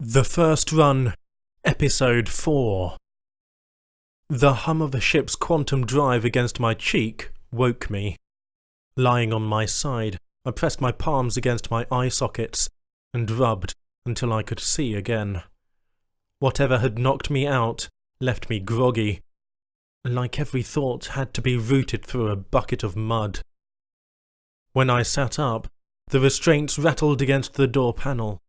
The First Run, Episode 4. The hum of a ship's quantum drive against my cheek woke me. Lying on my side, I pressed my palms against my eye sockets and rubbed until I could see again. Whatever had knocked me out left me groggy, like every thought had to be rooted through a bucket of mud. When I sat up, the restraints rattled against the door panel.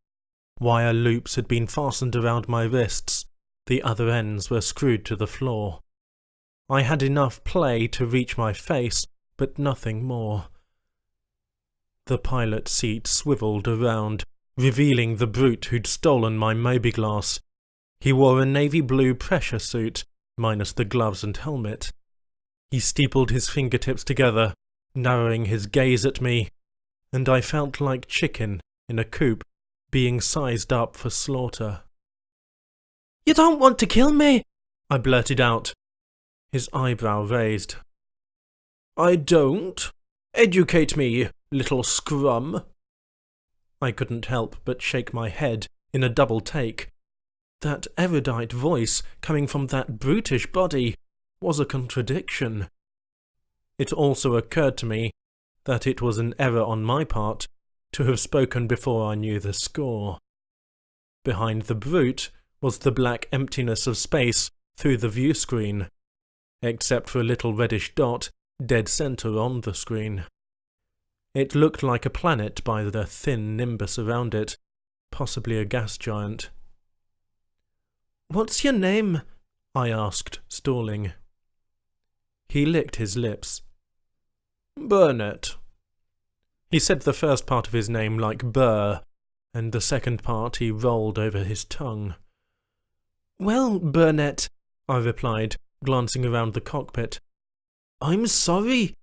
Wire loops had been fastened around my wrists, the other ends were screwed to the floor. I had enough play to reach my face, but nothing more. The pilot seat swiveled around, revealing the brute who'd stolen my mobiglass. He wore a navy blue pressure suit, minus the gloves and helmet. He steepled his fingertips together, narrowing his gaze at me, and I felt like chicken in a coop, being sized up for slaughter. "You don't want to kill me?" I blurted out. His eyebrow raised. "I don't? Educate me, little scrum." I couldn't help but shake my head in a double take. That erudite voice coming from that brutish body was a contradiction. It also occurred to me that it was an error on my part to have spoken before I knew the score. Behind the brute was the black emptiness of space through the view screen, except for a little reddish dot dead center on the screen. It looked like a planet by the thin nimbus around it, possibly a gas giant. "What's your name?" I asked, stalling. He licked his lips. "Burnett." He said the first part of his name like burr, and the second part he rolled over his tongue. "Well, Burnett," I replied, glancing around the cockpit. "I'm sorry,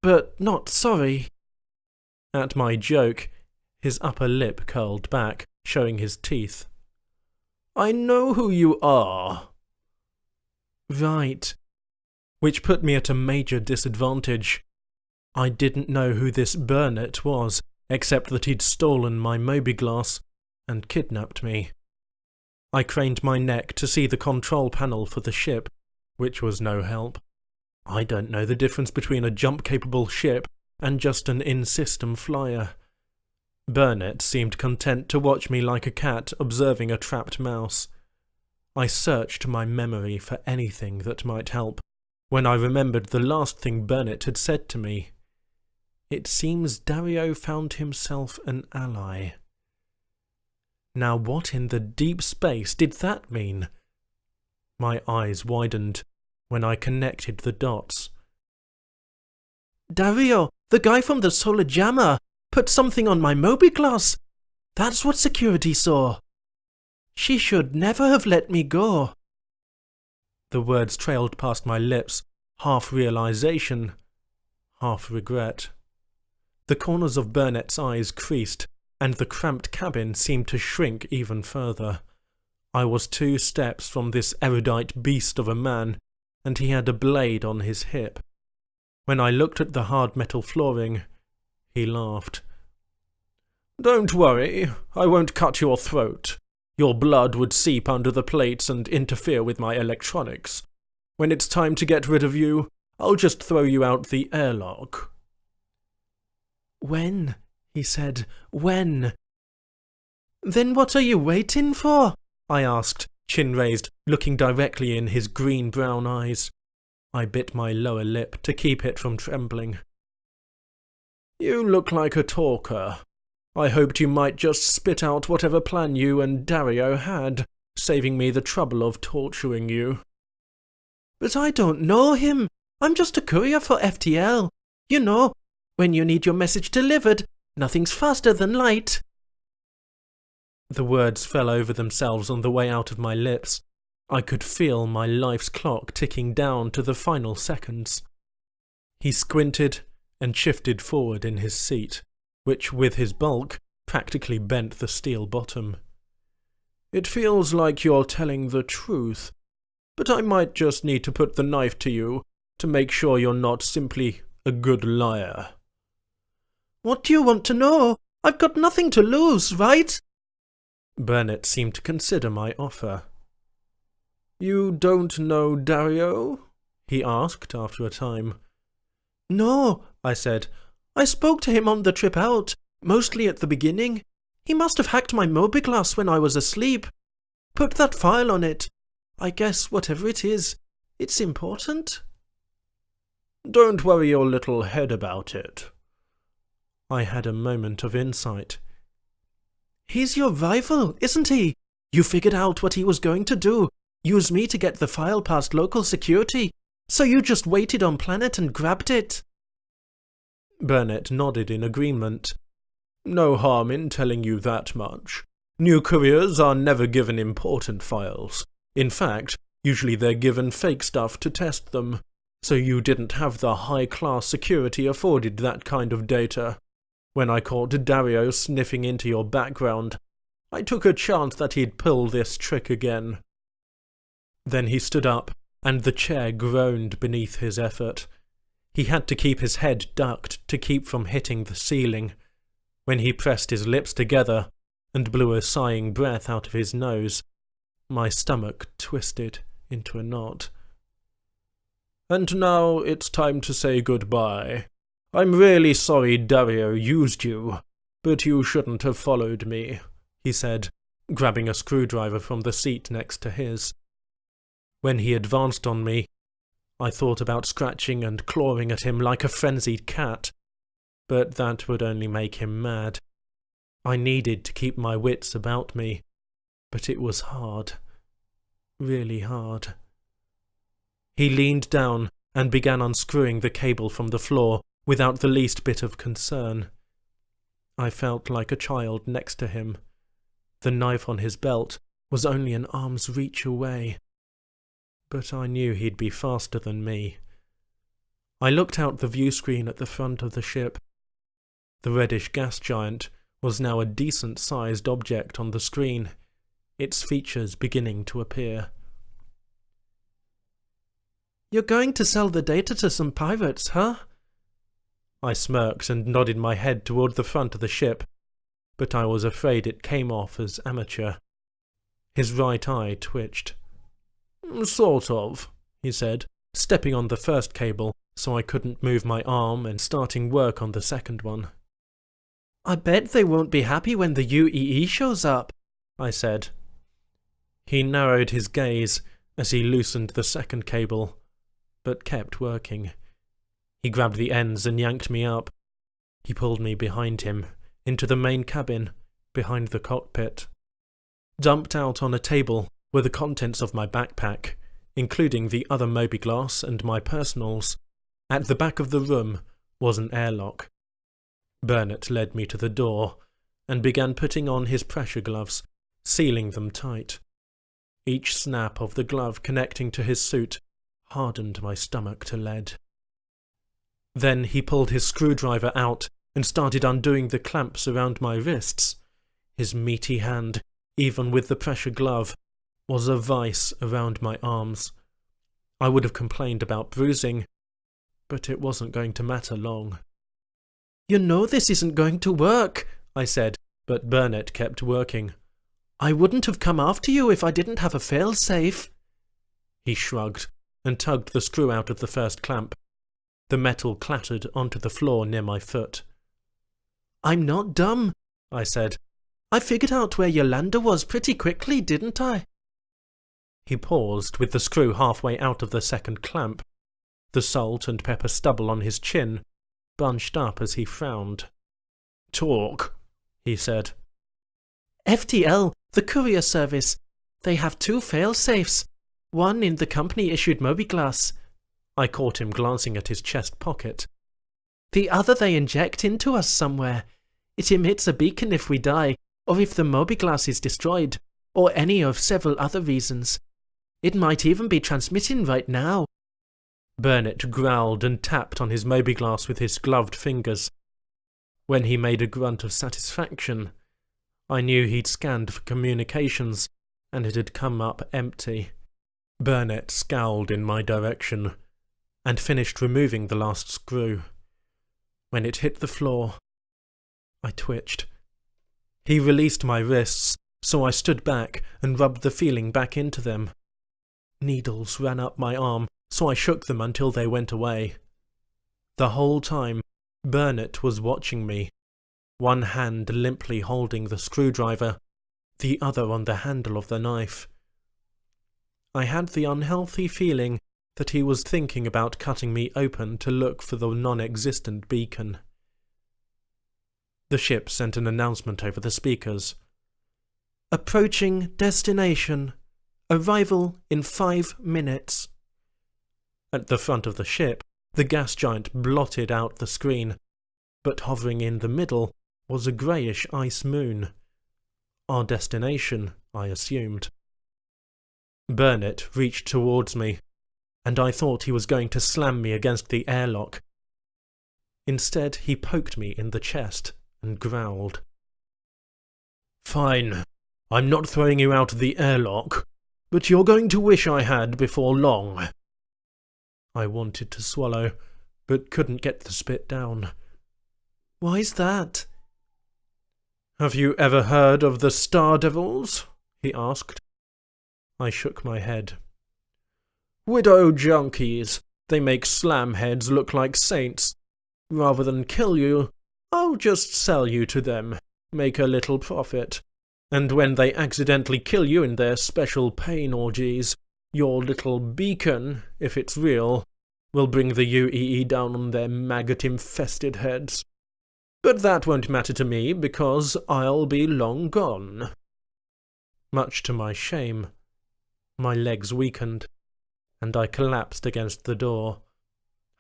but not sorry." At my joke, his upper lip curled back, showing his teeth. "I know who you are." Right. Which put me at a major disadvantage. I didn't know who this Burnett was, except that he'd stolen my mobiglass and kidnapped me. I craned my neck to see the control panel for the ship, which was no help. I don't know the difference between a jump-capable ship and just an in-system flyer. Burnett seemed content to watch me like a cat observing a trapped mouse. I searched my memory for anything that might help, when I remembered the last thing Burnett had said to me. It seems Dario found himself an ally. Now what in the deep space did that mean? My eyes widened when I connected the dots. "Dario, the guy from the Solar Jammer, put something on my mobiglass. That's what security saw. She should never have let me go." The words trailed past my lips, half realization, half regret. The corners of Burnett's eyes creased, and the cramped cabin seemed to shrink even further. I was 2 steps from this erudite beast of a man, and he had a blade on his hip. When I looked at the hard metal flooring, he laughed. "Don't worry, I won't cut your throat. Your blood would seep under the plates and interfere with my electronics. When it's time to get rid of you, I'll just throw you out the airlock." "When?" he said. "When?" "Then what are you waiting for?" I asked, chin raised, looking directly in his green-brown eyes. I bit my lower lip to keep it from trembling. "You look like a talker. I hoped you might just spit out whatever plan you and Dario had, saving me the trouble of torturing you." "But I don't know him. I'm just a courier for FTL. You know, when you need your message delivered, nothing's faster than light." The words fell over themselves on the way out of my lips. I could feel my life's clock ticking down to the final seconds. He squinted and shifted forward in his seat, which with his bulk practically bent the steel bottom. "It feels like you're telling the truth, but I might just need to put the knife to you to make sure you're not simply a good liar." "What do you want to know? I've got nothing to lose, right?" Burnett seemed to consider my offer. "You don't know Dario?" he asked after a time. "No," I said. "I spoke to him on the trip out, mostly at the beginning. He must have hacked my mobiGlas when I was asleep. Put that file on it. I guess whatever it is, it's important." "Don't worry your little head about it." I had a moment of insight. "He's your rival, isn't he? You figured out what he was going to do. Use me to get the file past local security. So you just waited on planet and grabbed it." Burnett nodded in agreement. "No harm in telling you that much. New couriers are never given important files. In fact, usually they're given fake stuff to test them, so you didn't have the high-class security afforded that kind of data. When I caught Dario sniffing into your background, I took a chance that he'd pull this trick again." Then he stood up, and the chair groaned beneath his effort. He had to keep his head ducked to keep from hitting the ceiling. When he pressed his lips together and blew a sighing breath out of his nose, my stomach twisted into a knot. "And now it's time to say goodbye. I'm really sorry Dario used you, but you shouldn't have followed me," he said, grabbing a screwdriver from the seat next to his. When he advanced on me, I thought about scratching and clawing at him like a frenzied cat, but that would only make him mad. I needed to keep my wits about me, but it was hard. Really hard. He leaned down and began unscrewing the cable from the floor without the least bit of concern. I felt like a child next to him. The knife on his belt was only an arm's reach away. But I knew he'd be faster than me. I looked out the view screen at the front of the ship. The reddish gas giant was now a decent-sized object on the screen, its features beginning to appear. "You're going to sell the data to some pirates, huh?" I smirked and nodded my head toward the front of the ship, but I was afraid it came off as amateur. His right eye twitched. "Sort of," he said, stepping on the first cable so I couldn't move my arm and starting work on the second one. "I bet they won't be happy when the UEE shows up," I said. He narrowed his gaze as he loosened the second cable, but kept working. He grabbed the ends and yanked me up. He pulled me behind him, into the main cabin, behind the cockpit. Dumped out on a table were the contents of my backpack, including the other mobiGlas and my personals. At the back of the room was an airlock. Burnett led me to the door and began putting on his pressure gloves, sealing them tight. Each snap of the glove connecting to his suit hardened my stomach to lead. Then he pulled his screwdriver out and started undoing the clamps around my wrists. His meaty hand, even with the pressure glove, was a vice around my arms. I would have complained about bruising, but it wasn't going to matter long. "You know this isn't going to work," I said, but Burnett kept working. "I wouldn't have come after you if I didn't have a fail-safe." He shrugged and tugged the screw out of the first clamp. The metal clattered onto the floor near my foot. "I'm not dumb," I said. "I figured out where your lander was pretty quickly, didn't I?" He paused with the screw halfway out of the second clamp. The salt and pepper stubble on his chin bunched up as he frowned. "Talk," he said. "FTL, the courier service. They have 2 fail-safes. One in the company-issued mobiGlas." I caught him glancing at his chest pocket. "The other they inject into us somewhere. It emits a beacon if we die, or if the mobiGlas is destroyed, or any of several other reasons. It might even be transmitting right now." Burnett growled and tapped on his mobiGlas with his gloved fingers. When he made a grunt of satisfaction, I knew he'd scanned for communications, and it had come up empty. Burnett scowled in my direction, and finished removing the last screw. When it hit the floor, I twitched. He released my wrists so I stood back and rubbed the feeling back into them. Needles ran up my arm, so I shook them until they went away. The whole time, Burnett was watching me, one hand limply holding the screwdriver, the other on the handle of the knife. I had the unhealthy feeling that he was thinking about cutting me open to look for the non-existent beacon. The ship sent an announcement over the speakers. "Approaching destination. Arrival in 5 minutes." At the front of the ship, the gas giant blotted out the screen, but hovering in the middle was a greyish ice moon. Our destination, I assumed. Burnett reached towards me, and I thought he was going to slam me against the airlock. Instead, he poked me in the chest and growled. "Fine, I'm not throwing you out of the airlock, but you're going to wish I had before long." I wanted to swallow, but couldn't get the spit down. "Why's that?" "Have you ever heard of the Star Devils?" he asked. I shook my head. "Widow junkies. They make slamheads look like saints. Rather than kill you, I'll just sell you to them, make a little profit. And when they accidentally kill you in their special pain orgies, your little beacon, if it's real, will bring the UEE down on their maggot-infested heads. But that won't matter to me, because I'll be long gone." Much to my shame, my legs weakened, and I collapsed against the door,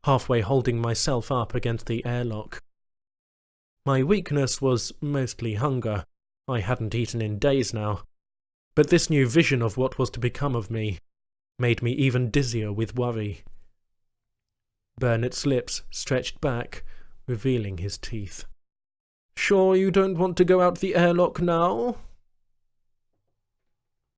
halfway holding myself up against the airlock. My weakness was mostly hunger. I hadn't eaten in days now, but this new vision of what was to become of me made me even dizzier with worry. Burnett's lips stretched back, revealing his teeth. "Sure you don't want to go out the airlock now?"